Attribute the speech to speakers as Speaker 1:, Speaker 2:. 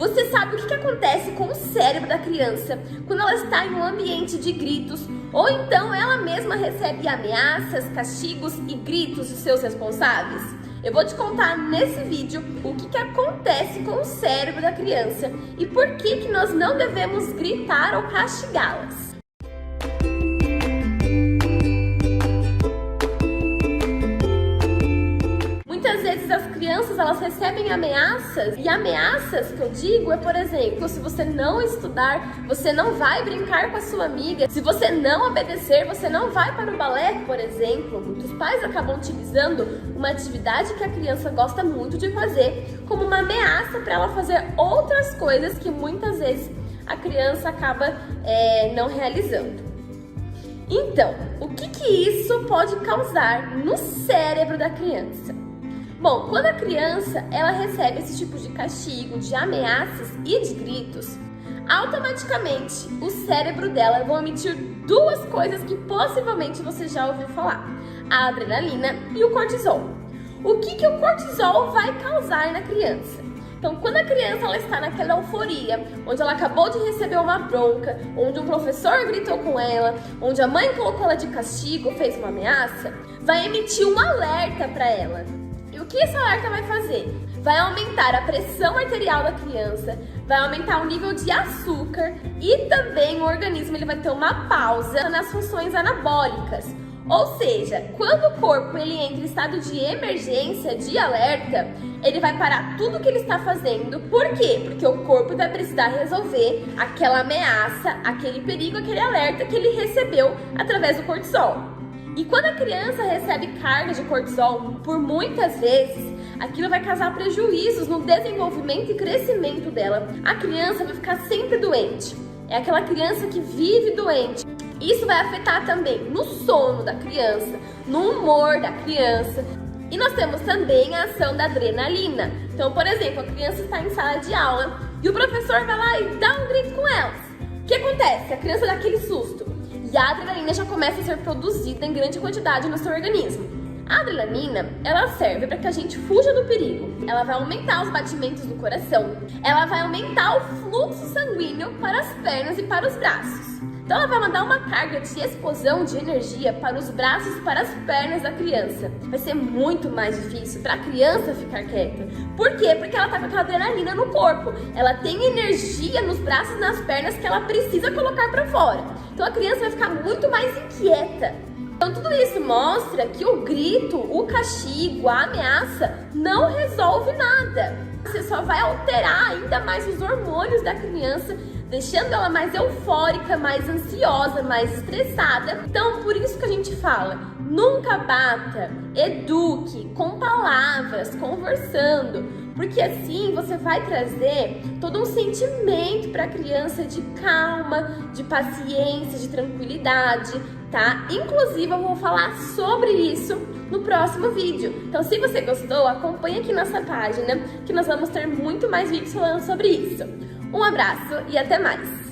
Speaker 1: Você sabe o que acontece com o cérebro da criança quando ela está em um ambiente de gritos ou então ela mesma recebe ameaças, castigos e gritos dos seus responsáveis? Eu vou te contar nesse vídeo o que acontece com o cérebro da criança e por que nós não devemos gritar ou castigá-las. Muitas vezes as crianças elas recebem ameaças, e ameaças que eu digo é, por exemplo, se você não estudar, você não vai brincar com a sua amiga, se você não obedecer, você não vai para o balé, por exemplo. Muitos pais acabam utilizando uma atividade que a criança gosta muito de fazer como uma ameaça para ela fazer outras coisas que muitas vezes a criança acaba não realizando. Então, o que isso pode causar no cérebro da criança? Bom, quando a criança ela recebe esse tipo de castigo, de ameaças e de gritos, automaticamente o cérebro dela vai emitir duas coisas que possivelmente você já ouviu falar: a adrenalina e o cortisol. O que o cortisol vai causar na criança? Então, quando a criança ela está naquela euforia, onde ela acabou de receber uma bronca, onde um professor gritou com ela, onde a mãe colocou ela de castigo, fez uma ameaça, vai emitir um alerta para ela. E o que esse alerta vai fazer? Vai aumentar a pressão arterial da criança, vai aumentar o nível de açúcar e também o organismo ele vai ter uma pausa nas funções anabólicas. Ou seja, quando o corpo ele entra em estado de emergência, de alerta, ele vai parar tudo o que ele está fazendo. Por quê? Porque o corpo vai precisar resolver aquela ameaça, aquele perigo, aquele alerta que ele recebeu através do cortisol. E quando a criança recebe carga de cortisol por muitas vezes, aquilo vai causar prejuízos no desenvolvimento e crescimento dela. A criança vai ficar sempre doente. É aquela criança que vive doente. Isso vai afetar também no sono da criança, no humor da criança. E nós temos também a ação da adrenalina. Então, por exemplo, a criança está em sala de aula e o professor vai lá e dá um grito com elas. O que acontece? A criança dá aquele susto. E a adrenalina já começa a ser produzida em grande quantidade no seu organismo. A adrenalina, ela serve para que a gente fuja do perigo. Ela vai aumentar os batimentos do coração. Ela vai aumentar o fluxo sanguíneo para as pernas e para os braços. Então ela vai mandar uma carga de explosão de energia para os braços e para as pernas da criança. Vai ser muito mais difícil para a criança ficar quieta. Por quê? Porque ela está com aquela adrenalina no corpo. Ela tem energia nos braços e nas pernas que ela precisa colocar para fora. Então a criança vai ficar muito mais inquieta. Então tudo isso mostra que o grito, o castigo, a ameaça não resolve nada. Você só vai alterar ainda mais os hormônios da criança, deixando ela mais eufórica, mais ansiosa, mais estressada. Então, por isso que a gente fala, nunca bata, eduque com palavras, conversando, porque assim você vai trazer todo um sentimento para a criança de calma, de paciência, de tranquilidade, tá? Inclusive, eu vou falar sobre isso no próximo vídeo. Então, se você gostou, acompanhe aqui nossa página, que nós vamos ter muito mais vídeos falando sobre isso. Um abraço e até mais!